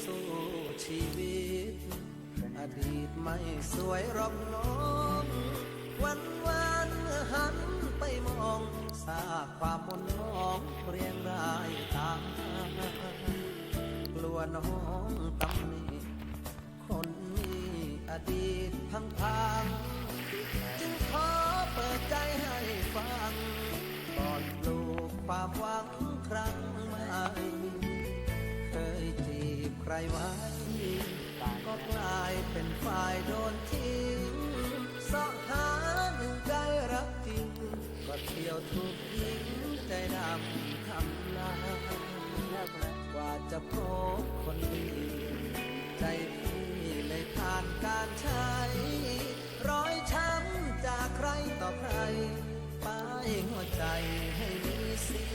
สู้ชีวิตอดีตไม่สวยหรอกน้องวันหันไปมองซากความมนมองเรียงรายตามกลัวน้องตำหนิคนนี้อดีตพังจึงขอเปิดใจให้ฟังก่อนปลูกความหวังครั้งใหม่เคยจีบใครไว้ก็กลายเป็นฝ่ายโดนทิ้งเสาะหาหนึ่งใจรักจริงก็เที่ยวถูกยิงใจดำทำลายกว่าจะพบคนดีใจพี่เลยผ่านการใช้รอยช้ำจากใครต่อใครป้ายหัวใจให้มีสี